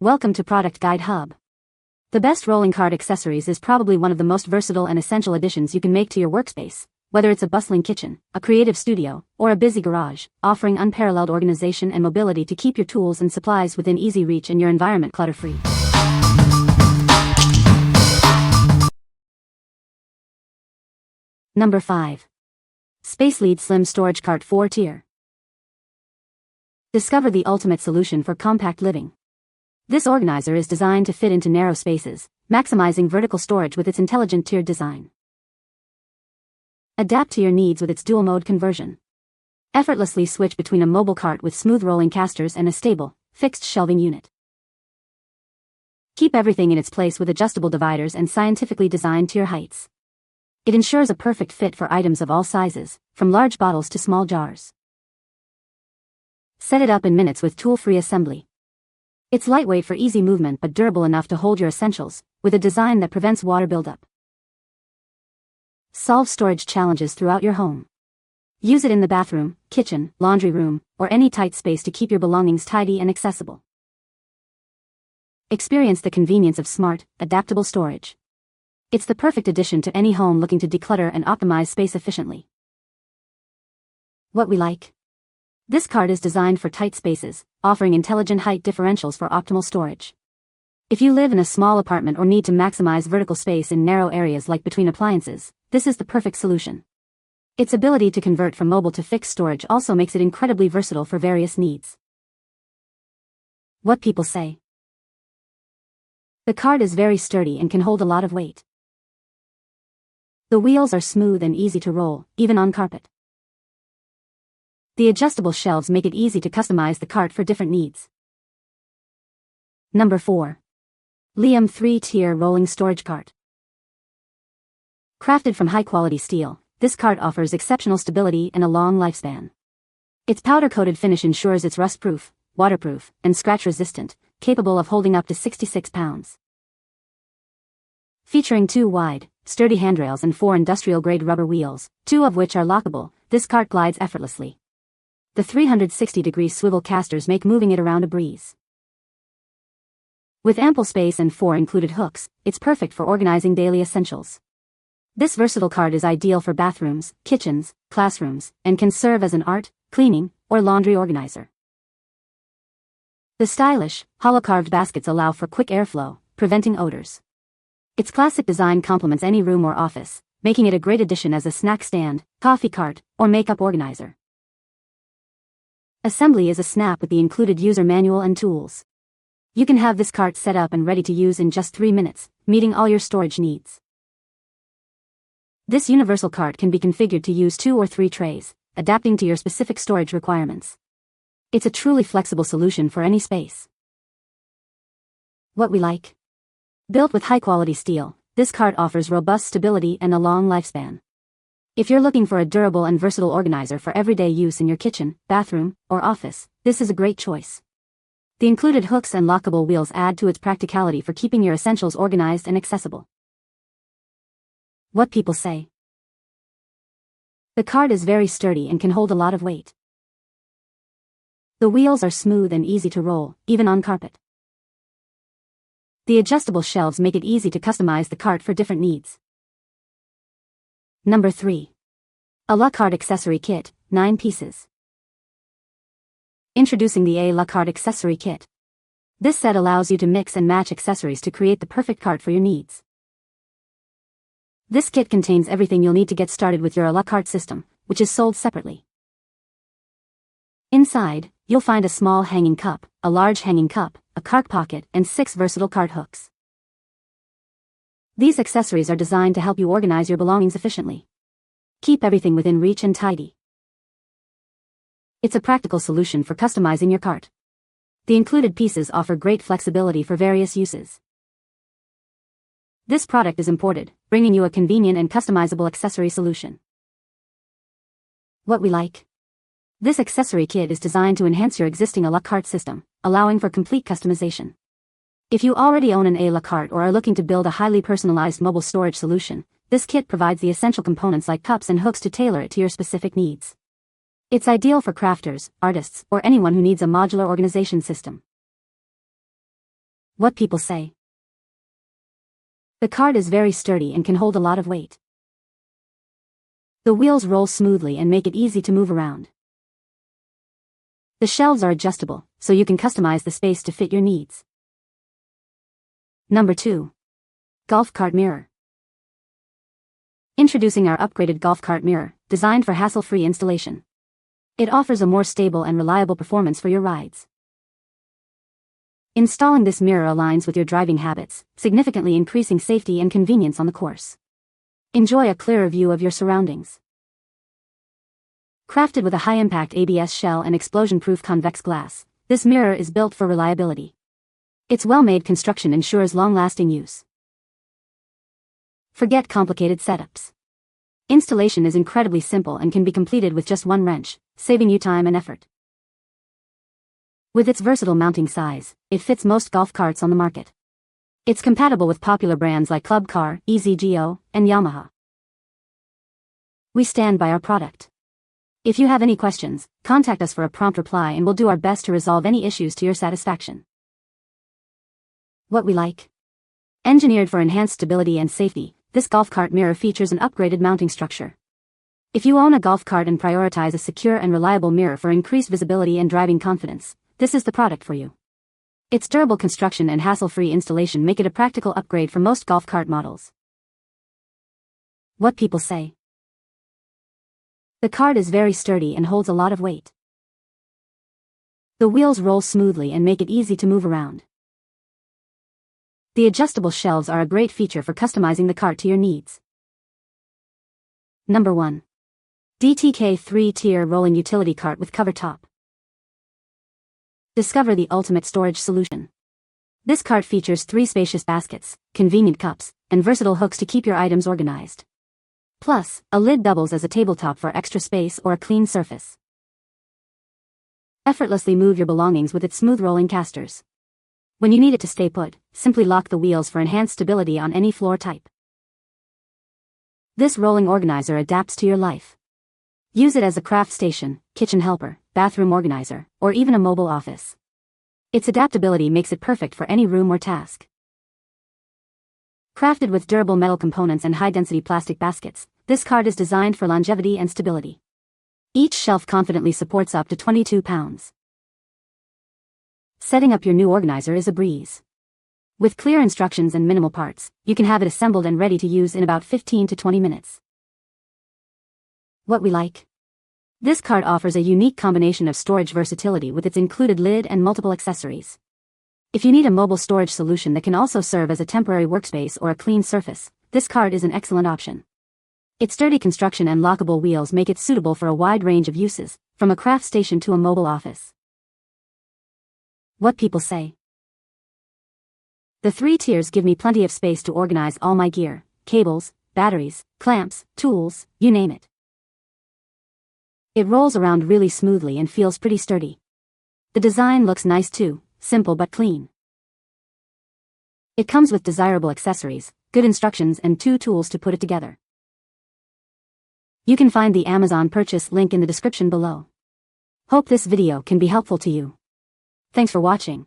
Welcome to Product Guide Hub. The best rolling cart accessories is probably one of the most versatile and essential additions you can make to your workspace, whether it's a bustling kitchen, a creative studio, or a busy garage, offering unparalleled organization and mobility to keep your tools and supplies within easy reach and your environment clutter-free. Number 5. SPACELEAD Slim Storage Cart 4-Tier. Discover the ultimate solution for compact living. This organizer is designed to fit into narrow spaces, maximizing vertical storage with its intelligent tiered design. Adapt to your needs with its dual-mode conversion. Effortlessly switch between a mobile cart with smooth rolling casters and a stable, fixed shelving unit. Keep everything in its place with adjustable dividers and scientifically designed tier heights. It ensures a perfect fit for items of all sizes, from large bottles to small jars. Set it up in minutes with tool-free assembly. It's lightweight for easy movement but durable enough to hold your essentials, with a design that prevents water buildup. Solve storage challenges throughout your home. Use it in the bathroom, kitchen, laundry room, or any tight space to keep your belongings tidy and accessible. Experience the convenience of smart, adaptable storage. It's the perfect addition to any home looking to declutter and optimize space efficiently. What we like. This cart is designed for tight spaces, offering intelligent height differentials for optimal storage. If you live in a small apartment or need to maximize vertical space in narrow areas like between appliances, this is the perfect solution. Its ability to convert from mobile to fixed storage also makes it incredibly versatile for various needs. What people say. The cart is very sturdy and can hold a lot of weight. The wheels are smooth and easy to roll, even on carpet. The adjustable shelves make it easy to customize the cart for different needs. Number 4. LEHOM 3-Tier Rolling Storage Cart. Crafted from high-quality steel, this cart offers exceptional stability and a long lifespan. Its powder-coated finish ensures it's rust-proof, waterproof, and scratch-resistant, capable of holding up to 66 pounds. Featuring 2 wide, sturdy handrails and 4 industrial-grade rubber wheels, 2 of which are lockable, this cart glides effortlessly. The 360-degree swivel casters make moving it around a breeze. With ample space and 4 included hooks, it's perfect for organizing daily essentials. This versatile cart is ideal for bathrooms, kitchens, classrooms, and can serve as an art, cleaning, or laundry organizer. The stylish, hollow-carved baskets allow for quick airflow, preventing odors. Its classic design complements any room or office, making it a great addition as a snack stand, coffee cart, or makeup organizer. Assembly is a snap with the included user manual and tools. You can have this cart set up and ready to use in just 3 minutes, meeting all your storage needs. This universal cart can be configured to use 2 or 3 trays, adapting to your specific storage requirements. It's a truly flexible solution for any space. What we like. Built with high-quality steel, this cart offers robust stability and a long lifespan. If you're looking for a durable and versatile organizer for everyday use in your kitchen, bathroom, or office, this is a great choice. The included hooks and lockable wheels add to its practicality for keeping your essentials organized and accessible. What people say. The cart is very sturdy and can hold a lot of weight. The wheels are smooth and easy to roll, even on carpet. The adjustable shelves make it easy to customize the cart for different needs. Number 3. A La Carte Accessory Kit, 9 pieces. Introducing the A La Carte Accessory Kit. This set allows you to mix and match accessories to create the perfect cart for your needs. This kit contains everything you'll need to get started with your A La Carte system, which is sold separately. Inside, you'll find a small hanging cup, a large hanging cup, a cart pocket, and 6 versatile cart hooks. These accessories are designed to help you organize your belongings efficiently. Keep everything within reach and tidy. It's a practical solution for customizing your cart. The included pieces offer great flexibility for various uses. This product is imported, bringing you a convenient and customizable accessory solution. What we like. This accessory kit is designed to enhance your existing A La Carte system, allowing for complete customization. If you already own an A La Carte or are looking to build a highly personalized mobile storage solution, this kit provides the essential components like cups and hooks to tailor it to your specific needs. It's ideal for crafters, artists, or anyone who needs a modular organization system. What people say. The cart is very sturdy and can hold a lot of weight. The wheels roll smoothly and make it easy to move around. The shelves are adjustable, so you can customize the space to fit your needs. Number 2. Golf cart mirror. Introducing our upgraded golf cart mirror, designed for hassle-free installation. It offers a more stable and reliable performance for your rides. Installing this mirror aligns with your driving habits, significantly increasing safety and convenience on the course. Enjoy a clearer view of your surroundings. Crafted with a high-impact ABS shell and explosion-proof convex glass, this mirror is built for reliability. Its well-made construction ensures long-lasting use. Forget complicated setups. Installation is incredibly simple and can be completed with just one wrench, saving you time and effort. With its versatile mounting size, it fits most golf carts on the market. It's compatible with popular brands like Club Car, EZGO, and Yamaha. We stand by our product. If you have any questions, contact us for a prompt reply and we'll do our best to resolve any issues to your satisfaction. What we like. Engineered for enhanced stability and safety, this golf cart mirror features an upgraded mounting structure. If you own a golf cart and prioritize a secure and reliable mirror for increased visibility and driving confidence, this is the product for you. Its durable construction and hassle-free installation make it a practical upgrade for most golf cart models. What people say. The cart is very sturdy and holds a lot of weight. The wheels roll smoothly and make it easy to move around. The adjustable shelves are a great feature for customizing the cart to your needs. Number 1. DTK 3-tier rolling utility cart with cover top. Discover the ultimate storage solution. This cart features 3 spacious baskets, convenient cups, and versatile hooks to keep your items organized. Plus, a lid doubles as a tabletop for extra space or a clean surface. Effortlessly move your belongings with its smooth rolling casters. When you need it to stay put, simply lock the wheels for enhanced stability on any floor type. This rolling organizer adapts to your life. Use it as a craft station, kitchen helper, bathroom organizer, or even a mobile office. Its adaptability makes it perfect for any room or task. Crafted with durable metal components and high-density plastic baskets, this cart is designed for longevity and stability. Each shelf confidently supports up to 22 pounds. Setting up your new organizer is a breeze. With clear instructions and minimal parts, you can have it assembled and ready to use in about 15 to 20 minutes. What we like. This cart offers a unique combination of storage versatility with its included lid and multiple accessories. If you need a mobile storage solution that can also serve as a temporary workspace or a clean surface, this cart is an excellent option. Its sturdy construction and lockable wheels make it suitable for a wide range of uses, from a craft station to a mobile office. What people say. The 3 tiers give me plenty of space to organize all my gear, cables, batteries, clamps, tools, you name it. It rolls around really smoothly and feels pretty sturdy. The design looks nice too, simple but clean. It comes with desirable accessories, good instructions and 2 tools to put it together. You can find the Amazon purchase link in the description below. Hope this video can be helpful to you. Thanks for watching.